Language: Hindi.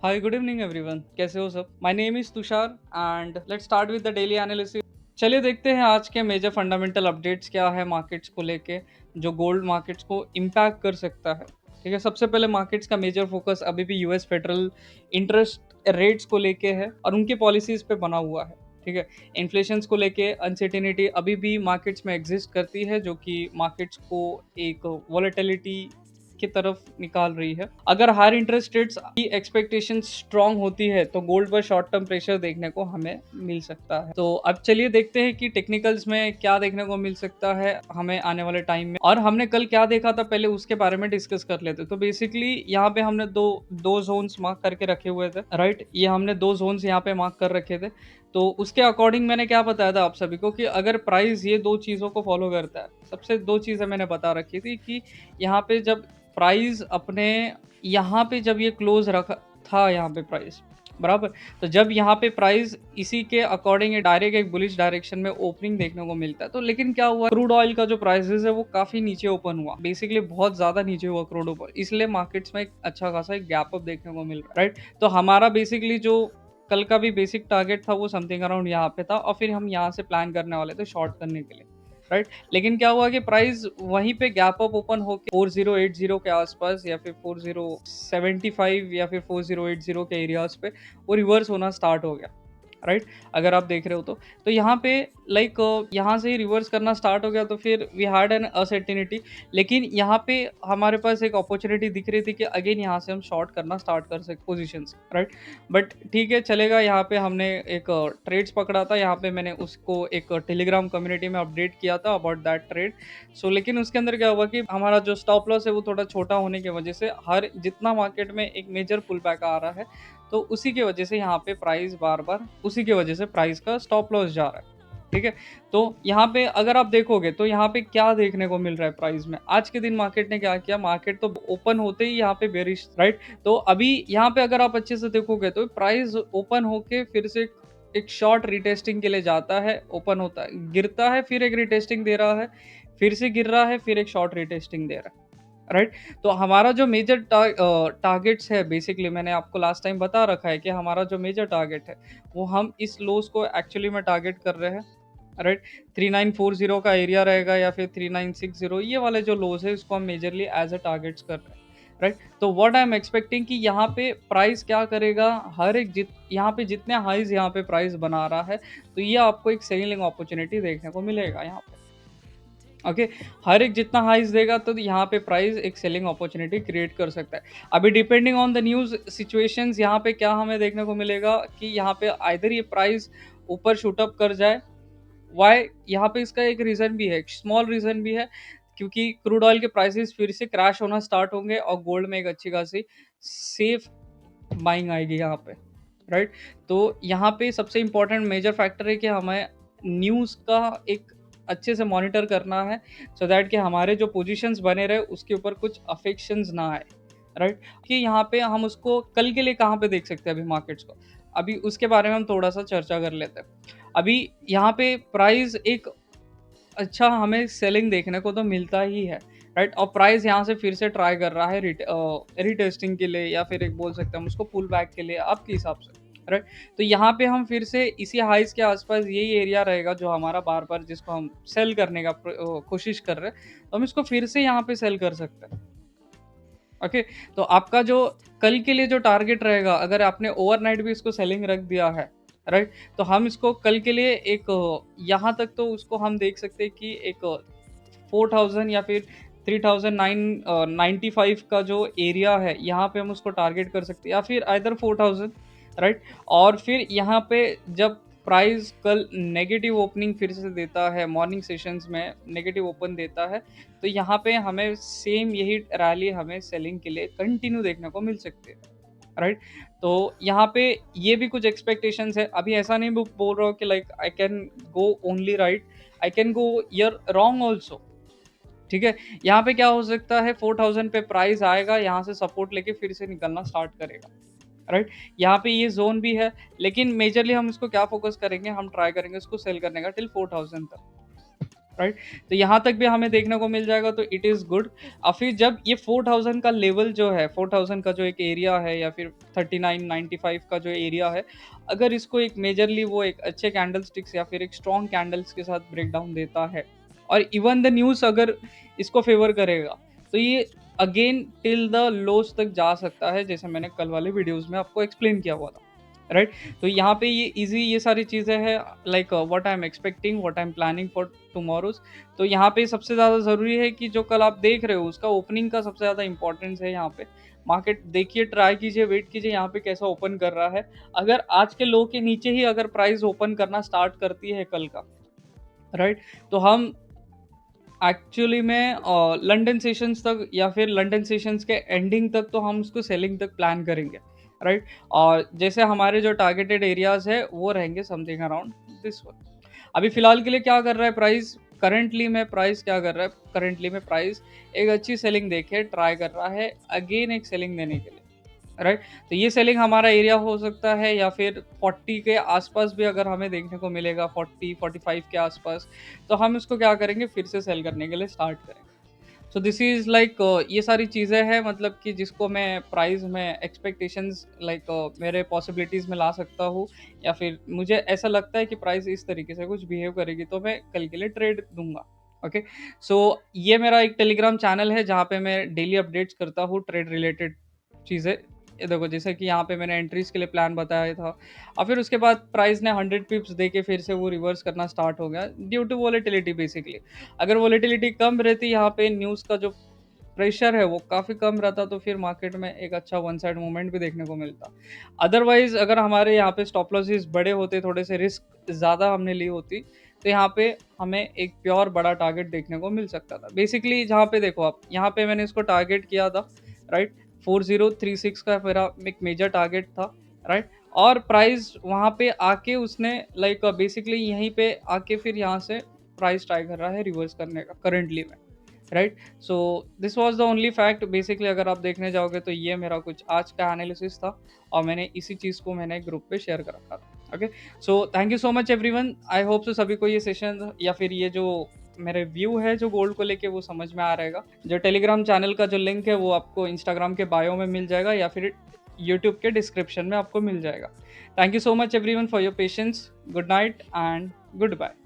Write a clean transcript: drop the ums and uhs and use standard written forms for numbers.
हाय गुड इवनिंग एवरीवन, कैसे हो सब। My name is Tushar and let's start with the daily analysis. चलिए देखते हैं आज के मेजर फंडामेंटल अपडेट्स क्या है मार्केट्स को लेके, जो गोल्ड मार्केट्स को इम्पैक्ट कर सकता है। ठीक है, सबसे पहले मार्केट्स का मेजर फोकस अभी भी यूएस फेडरल इंटरेस्ट रेट्स को लेके है और उनकी पॉलिसीज पे बना हुआ है। ठीक है, इन्फ्लेशन को लेके अनसर्टेनिटी अभी भी मार्केट्स में एग्जिस्ट करती है, जो कि मार्केट्स को एक वॉलेटिलिटी की तरफ निकाल रही है। अगर हायर इंटरेस्ट रेट्स की एक्सपेक्टेशन स्ट्रांग होती है तो गोल्ड पर शॉर्ट टर्म प्रेशर देखने को हमें मिल सकता है। तो अब चलिए देखते हैं कि टेक्निकल्स में क्या देखने को मिल सकता है हमें आने वाले टाइम में, और हमने कल क्या देखा था पहले उसके बारे में डिस्कस कर लेते। तो बेसिकली यहाँ पे हमने दो दो जोन्स मार्क करके रखे हुए थे, राइट। ये हमने दो जोन्स यहाँ पे मार्क कर रखे थे। तो उसके अकॉर्डिंग मैंने क्या बताया था आप सभी को कि अगर प्राइस ये दो चीज़ों को फॉलो करता है, सबसे दो चीज़ें मैंने बता रखी थी कि यहाँ पे जब प्राइस अपने यहाँ पे जब ये क्लोज रखा था, यहाँ पे प्राइस बराबर, तो जब यहाँ पे प्राइस इसी के अकॉर्डिंग डायरेक्ट एक बुलिश डायरेक्शन में ओपनिंग देखने को मिलता है। तो लेकिन क्या हुआ, क्रूड ऑयल का जो प्राइसेस है वो काफी नीचे ओपन हुआ, बेसिकली बहुत ज्यादा नीचे हुआ क्रूड ऑयल, इसलिए मार्केट्स में एक अच्छा खासा एक गैप अप देखने को मिल रहा है, राइट। तो हमारा बेसिकली जो कल का भी बेसिक टारगेट था वो समथिंग अराउंड यहाँ पे था, और फिर हम यहाँ से प्लान करने वाले थे शॉर्ट करने के लिए, राइट। लेकिन क्या हुआ कि प्राइस वहीं पे गैप अप ओपन होके 4080 के आसपास या फिर 4075 या फिर 4080 के एरियाज पे वो रिवर्स होना स्टार्ट हो गया, राइट। अगर आप देख रहे हो तो यहाँ पे लाइक यहाँ से ही रिवर्स करना स्टार्ट हो गया, तो फिर वी हैड एन अनसर्टेनिटी। लेकिन यहाँ पे हमारे पास एक अपॉर्चुनिटी दिख रही थी कि अगेन यहाँ से हम शॉर्ट करना स्टार्ट कर सकते पोजीशंस, राइट। बट ठीक है, चलेगा। यहाँ पे हमने एक ट्रेड्स पकड़ा था, यहाँ पे मैंने उसको एक टेलीग्राम कम्युनिटी में अपडेट किया था अबाउट दैट ट्रेड। सो लेकिन उसके अंदर क्या हुआ कि हमारा जो स्टॉप लॉस है वो थोड़ा छोटा होने की वजह से हर जितना मार्केट में एक मेजर पुल बैक आ रहा है, तो उसी की वजह से यहाँ पे प्राइस बार बार उसी की वजह से प्राइस का स्टॉप लॉस जा रहा है। ठीक है, तो यहाँ पे अगर आप देखोगे तो यहाँ पे क्या देखने को मिल रहा है प्राइस में। आज के दिन मार्केट ने क्या किया, मार्केट तो ओपन होते ही यहाँ पे बेरिश, राइट। तो अभी यहाँ पे अगर आप अच्छे से देखोगे तो प्राइस ओपन होके फिर से एक शॉर्ट रिटेस्टिंग के लिए जाता है, ओपन होता है, गिरता है, फिर एक रिटेस्टिंग दे रहा है, फिर से गिर रहा है, फिर एक शॉर्ट रिटेस्टिंग दे रहा है, राइट। तो हमारा जो मेजर टारगेट्स है, बेसिकली मैंने आपको लास्ट टाइम बता रखा है कि हमारा जो मेजर टारगेट है वो हम इस लोस को एक्चुअली में टारगेट कर रहे हैं, राइट। 3940 का एरिया रहेगा या फिर 3960, ये वाले जो लोस है इसको हम मेजरली एज अ टारगेट्स कर रहे हैं, राइट। तो व्हाट आई एम एक्सपेक्टिंग कि यहाँ पे प्राइस क्या करेगा, हर एक यहाँ पे जितने हाइज यहाँ पे प्राइस बना रहा है, तो ये आपको एक सेलिंग अपॉर्चुनिटी देखने को मिलेगा यहाँ पे। ओके, हर एक जितना हाइज देगा तो यहाँ पे प्राइस एक सेलिंग अपॉर्चुनिटी क्रिएट कर सकता है। अभी depending on the news situations यहाँ पे क्या हमें देखने को मिलेगा कि यहाँ पे आइदर ये प्राइस ऊपर शूट अप कर जाए। वाई, यहाँ पे इसका एक रीजन भी है, एक स्मॉल रीजन भी है, क्योंकि क्रूड ऑयल के प्राइसेस फिर से क्रैश होना स्टार्ट होंगे और गोल्ड में एक अच्छी खासी सेफ बाइंग आएगी यहाँ पे, राइट। तो यहाँ पे सबसे इंपॉर्टेंट मेजर फैक्टर है कि हमें न्यूज़ का एक अच्छे से मॉनिटर करना है, सो दैट कि हमारे जो पोजीशंस बने रहे उसके ऊपर कुछ अफेक्शंस ना आए, राइट। कि यहाँ पे हम उसको कल के लिए कहाँ पे देख सकते हैं अभी मार्केट्स को, अभी उसके बारे में हम थोड़ा सा चर्चा कर लेते हैं। अभी यहाँ पे प्राइस एक अच्छा हमें सेलिंग देखने को तो मिलता ही है, राइट। और प्राइस यहाँ से फिर से ट्राई कर रहा है रिटेस्टिंग के लिए, या फिर एक बोल सकते हैं हम उसको पुल बैक के लिए आपके हिसाब से, राइट। तो यहाँ पे हम फिर से इसी हाइस के आसपास यही एरिया रहेगा जो हमारा बार बार जिसको हम सेल करने का कोशिश कर रहे हैं, तो हम इसको फिर से यहाँ पे सेल कर सकते हैं। ओके, तो आपका जो कल के लिए जो टारगेट रहेगा, अगर आपने ओवरनाइट भी इसको सेलिंग रख दिया है, राइट, तो हम इसको कल के लिए एक यहाँ तक तो उसको हम देख सकते हैं कि एक 4000 या फिर 3995 का जो एरिया है यहाँ पे हम उसको टारगेट कर सकते हैं, या फिर आइदर 4000, राइट। और फिर यहाँ पे जब प्राइस कल नेगेटिव ओपनिंग फिर से देता है, मॉर्निंग सेशंस में नेगेटिव ओपन देता है, तो यहाँ पे हमें सेम यही रैली हमें सेलिंग के लिए कंटिन्यू देखने को मिल सकती है, राइट। तो यहाँ पे ये भी कुछ एक्सपेक्टेशंस है। अभी ऐसा नहीं बोल रहा हूँ कि like I can go only right, I can go your wrong also. ठीक है, यहाँ पे क्या हो सकता है, 4000 पे प्राइस आएगा, यहाँ से सपोर्ट लेके फिर से निकलना स्टार्ट करेगा, राइट। यहाँ पे ये जोन भी है, लेकिन मेजरली हम इसको क्या फोकस करेंगे, हम ट्राई करेंगे इसको सेल करने का टिल 4000 तक, राइट? तो यहाँ तक भी हमें देखने को मिल जाएगा, तो इट इज़ गुड। और फिर जब ये 4000 का लेवल जो है, 4000 का जो एक एरिया है या फिर 3995 का जो एरिया है, अगर इसको एक मेजरली वो एक अच्छे कैंडलस्टिक्स या फिर एक स्ट्रॉन्ग कैंडल्स के साथ ब्रेक डाउन देता है, और इवन द न्यूज़ अगर इसको फेवर करेगा, तो ये अगेन टिल द लोज तक जा सकता है, जैसे मैंने कल वाले वीडियोज़ में आपको एक्सप्लेन किया हुआ था, राइट? तो यहाँ पे ये सारी चीज़ें हैं, like what I am expecting, what I am planning for tomorrows. तो यहाँ पे सबसे ज़्यादा ज़रूरी है कि जो कल आप देख रहे हो उसका ओपनिंग का सबसे ज़्यादा इंपॉर्टेंस है यहाँ पे। मार्केट देखिए, ट्राई कीजिए, वेट कीजिए यहाँ पे कैसा ओपन कर रहा है। अगर आज के लो के नीचे ही अगर प्राइस ओपन करना स्टार्ट करती है कल का, राइट? तो हम एक्चुअली में लंदन सेशंस तक या फिर लंदन सेशंस के एंडिंग तक तो हम उसको सेलिंग तक प्लान करेंगे, राइट? और जैसे हमारे जो टारगेटेड एरियाज़ है वो रहेंगे समथिंग अराउंड दिस वन। अभी फ़िलहाल के लिए क्या कर रहा है प्राइस? करंटली में प्राइस क्या कर रहा है? करंटली में प्राइस एक अच्छी सेलिंग देके ट्राई कर रहा है अगेन एक सेलिंग देने के लिए, राइट? तो ये सेलिंग हमारा एरिया हो सकता है, या फिर 40 के आसपास भी अगर हमें देखने को मिलेगा, 40-45 के आसपास, तो हम इसको क्या करेंगे, फिर से सेल करने के लिए स्टार्ट करेंगे। सो दिस इज़ लाइक ये सारी चीज़ें हैं, मतलब कि जिसको मैं प्राइस में एक्सपेक्टेशंस लाइक मेरे पॉसिबिलिटीज़ में ला सकता हूँ, या फिर मुझे ऐसा लगता है कि प्राइस इस तरीके से कुछ बिहेव करेगी, तो मैं कल के लिए ट्रेड दूंगा। ओके, सो ये मेरा एक टेलीग्राम चैनल है जहाँ पे मैं डेली अपडेट्स करता हूँ ट्रेड रिलेटेड चीज़ें। ये देखो, जैसे कि यहाँ पे मैंने एंट्रीज के लिए प्लान बताया था, और फिर उसके बाद प्राइस ने 100 पिप्स दे के फिर से वो रिवर्स करना स्टार्ट हो गया ड्यू टू वॉलेटिलिटी बेसिकली। अगर वॉलेटिलिटी कम रहती यहाँ पे, न्यूज़ का जो प्रेशर है वो काफ़ी कम रहता, तो फिर मार्केट में एक अच्छा वन साइड मूवमेंट भी देखने को मिलता। अदरवाइज अगर हमारे यहाँ पे स्टॉप लॉसेस बड़े होते, थोड़े से रिस्क ज़्यादा हमने ली होती, तो यहाँ पे हमें एक प्योर बड़ा टारगेट देखने को मिल सकता था। बेसिकली जहाँ पे देखो आप, यहाँ पे मैंने इसको टारगेट किया था, राइट? 4036 का मेरा एक मेजर टारगेट था, राइट? और प्राइस वहाँ पे आके उसने लाइक बेसिकली यहीं पे आके फिर यहाँ से प्राइस ट्राई कर रहा है रिवर्स करने का करंटली में, right? So this was the only fact basically. अगर आप देखने जाओगे तो ये मेरा कुछ आज का एनालिसिस था, और मैंने इसी चीज़ को मैंने ग्रुप पे शेयर कर रखा था। Okay, so thank you so much everyone. I hope so सभी को ये सेशन या फिर ये जो मेरे व्यू है जो गोल्ड को लेके वो समझ में आ रहेगा। जो टेलीग्राम चैनल का जो लिंक है वो आपको इंस्टाग्राम के बायो में मिल जाएगा, या फिर यूट्यूब के डिस्क्रिप्शन में आपको मिल जाएगा। Thank you so much everyone for your patience. Good night and good bye.